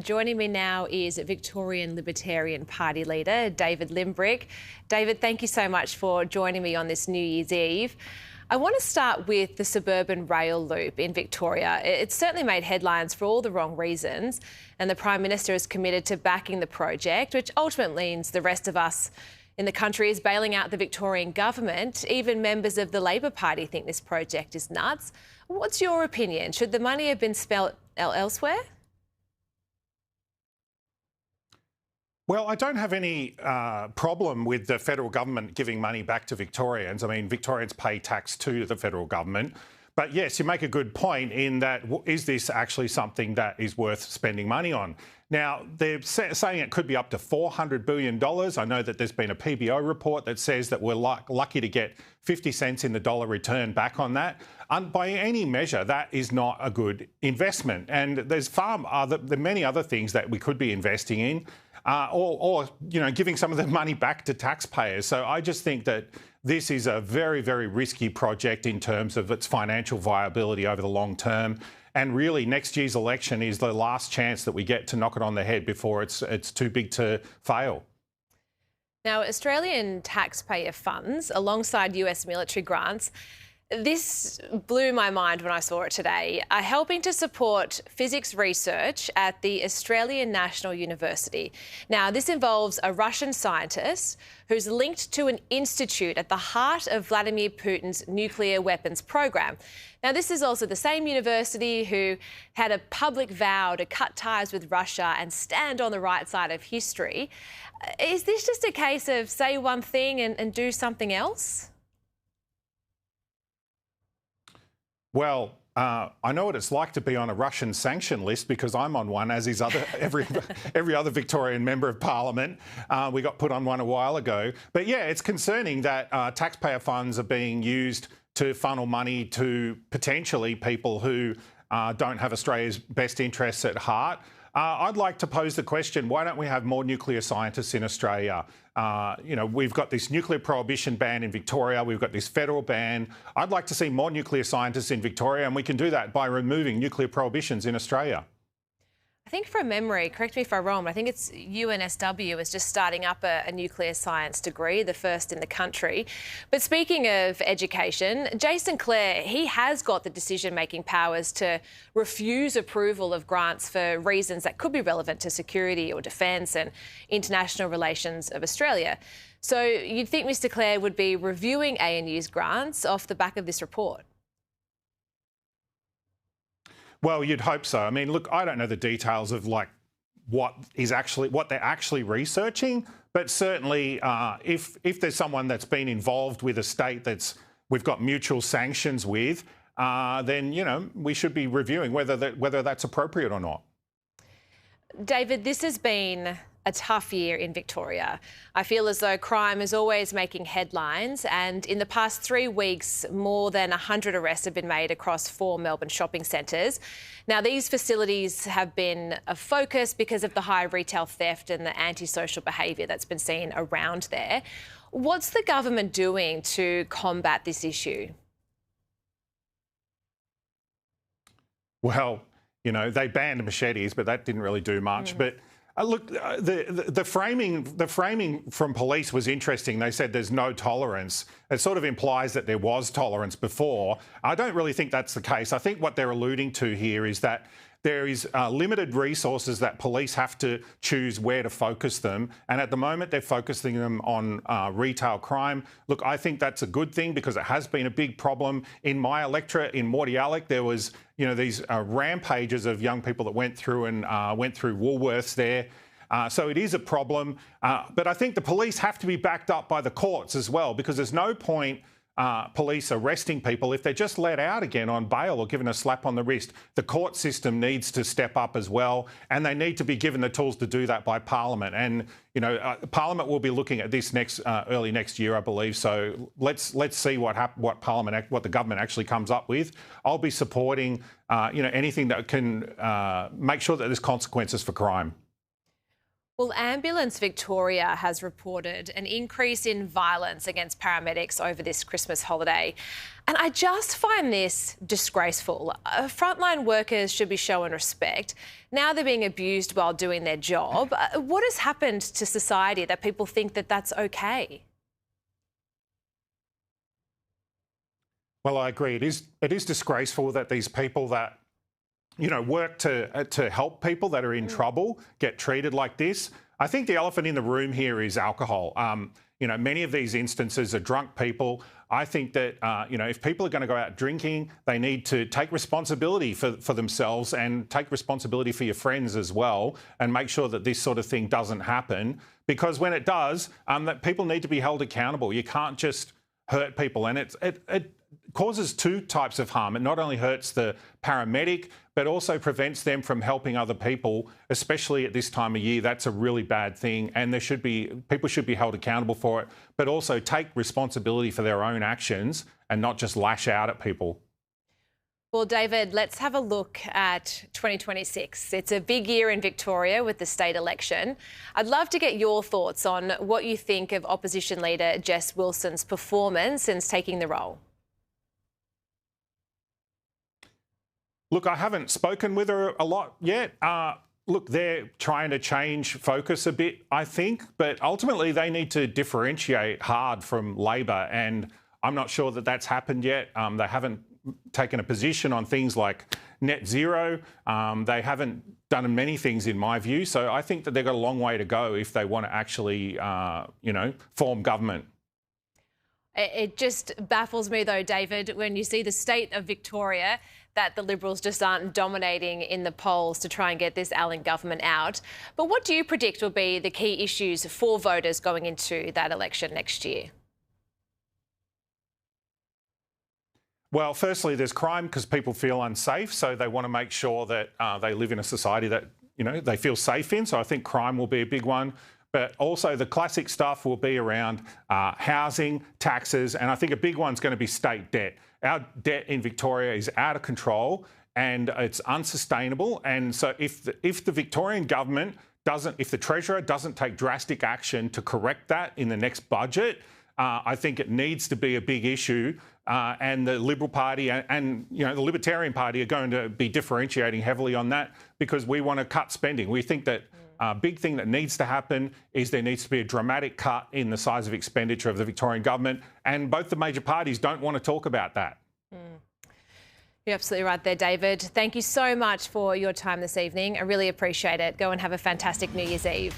Joining me now is Victorian Libertarian Party leader, David Limbrick. David, thank you so much for joining me on this New Year's Eve. I want to start with the Suburban rail loop in Victoria. It's certainly made headlines for all the wrong reasons, and the Prime Minister is committed to backing the project, which ultimately means the rest of us in the country is bailing out the Victorian government. Even members of the Labor Party think this project is nuts. What's your opinion? Should the money have been spent elsewhere? Well, I don't have any problem with the federal government giving money back to Victorians. I mean, Victorians pay tax to the federal government. But yes, you make a good point in that, is this actually something that is worth spending money on? Now, they're saying it could be up to $400 billion. I know that there's been a PBO report that says that we're lucky to get 50 cents in the dollar return back on that. And by any measure, that is not a good investment. And there's many other things that we could be investing in. Or giving some of the money back to taxpayers. So I just think that this is a very, very risky project in terms of its financial viability over the long term. And really, next year's election is the last chance that we get to knock it on the head before it's too big to fail. Now, Australian taxpayer funds, alongside US military grants, this blew my mind when I saw it today, are helping to support physics research at the Australian National University. Now, this involves a Russian scientist who's linked to an institute at the heart of Vladimir Putin's nuclear weapons program. Now, this is also the same university who had a public vow to cut ties with Russia and stand on the right side of history. Is this just a case of say one thing and do something else? Well, I know what it's like to be on a Russian sanction list because I'm on one, as is every other Victorian member of Parliament. We got put on one a while ago. But yeah, it's concerning that taxpayer funds are being used to funnel money to potentially people who don't have Australia's best interests at heart. I'd like to pose the question, why don't we have more nuclear scientists in Australia? We've got this nuclear prohibition ban in Victoria. We've got this federal ban. I'd like to see more nuclear scientists in Victoria, and we can do that by removing nuclear prohibitions in Australia. I think from memory, correct me if I'm wrong, but I think it's UNSW is just starting up a nuclear science degree, the first in the country. But speaking of education, Jason Clare, he has got the decision-making powers to refuse approval of grants for reasons that could be relevant to security or defence and international relations of Australia. So you'd think Mr Clare would be reviewing ANU's grants off the back of this report? Well, you'd hope so. I mean, look, I don't know the details of what they're actually researching, but certainly if there's someone that's been involved with a state we've got mutual sanctions with, then we should be reviewing whether that's appropriate or not. David, this has been a tough year in Victoria. I feel as though crime is always making headlines, and in the past 3 weeks, more than 100 arrests have been made across 4 Melbourne shopping centres. Now, these facilities have been a focus because of the high retail theft and the antisocial behaviour that's been seen around there. What's the government doing to combat this issue? Well, they banned machetes, but that didn't really do much. But look, the framing from police was interesting. They said there's no tolerance. It sort of implies that there was tolerance before. I don't really think that's the case. I think what they're alluding to here is that there is limited resources that police have to choose where to focus them. And at the moment, they're focusing them on retail crime. Look, I think that's a good thing because it has been a big problem. In my electorate in Mordialloc, there was, these rampages of young people that went through Woolworths there. So it is a problem. But I think the police have to be backed up by the courts as well, because there's no point police arresting people if they're just let out again on bail or given a slap on the wrist. The court system needs to step up as well, and they need to be given the tools to do that by Parliament. And Parliament will be looking at this early next year, I believe. So let's see what the government actually comes up with. I'll be supporting anything that can make sure that there's consequences for crime. Well, Ambulance Victoria has reported an increase in violence against paramedics over this Christmas holiday. And I just find this disgraceful. Frontline workers should be shown respect. Now they're being abused while doing their job. What has happened to society that people think that that's okay? Well, I agree. It is disgraceful that these people that work to help people that are in trouble get treated like this. I think the elephant in the room here is alcohol. Many of these instances are drunk people. I think that if people are going to go out drinking, they need to take responsibility for themselves and take responsibility for your friends as well, and make sure that this sort of thing doesn't happen. Because when it does, that people need to be held accountable. You can't just hurt people, and it causes two types of harm. It not only hurts the paramedic, but also prevents them from helping other people, especially at this time of year. That's a really bad thing, and people should be held accountable for it, but also take responsibility for their own actions and not just lash out at people. Well, David, let's have a look at 2026. It's a big year in Victoria with the state election. I'd love to get your thoughts on what you think of opposition leader Jess Wilson's performance since taking the role. Look, I haven't spoken with her a lot yet. Look, they're trying to change focus a bit, I think, but ultimately they need to differentiate hard from Labor, and I'm not sure that that's happened yet. They haven't taken a position on things like net zero. They haven't done many things, in my view. So I think that they've got a long way to go if they want to actually, form government. It just baffles me, though, David, when you see the state of Victoria, that the Liberals just aren't dominating in the polls to try and get this Allen government out. But what do you predict will be the key issues for voters going into that election next year? Well, firstly, there's crime because people feel unsafe, so they want to make sure that they live in a society that they feel safe in. So I think crime will be a big one. But also the classic stuff will be around housing, taxes, and I think a big one's going to be state debt. Our debt in Victoria is out of control and it's unsustainable. And so if the Victorian government if the Treasurer doesn't take drastic action to correct that in the next budget, I think it needs to be a big issue. And the Liberal Party and the Libertarian Party are going to be differentiating heavily on that because we want to cut spending. We think that a big thing that needs to happen is there needs to be a dramatic cut in the size of expenditure of the Victorian government, and both the major parties don't want to talk about that. You're absolutely right there, David. Thank you so much for your time this evening. I really appreciate it. Go and have a fantastic New Year's Eve.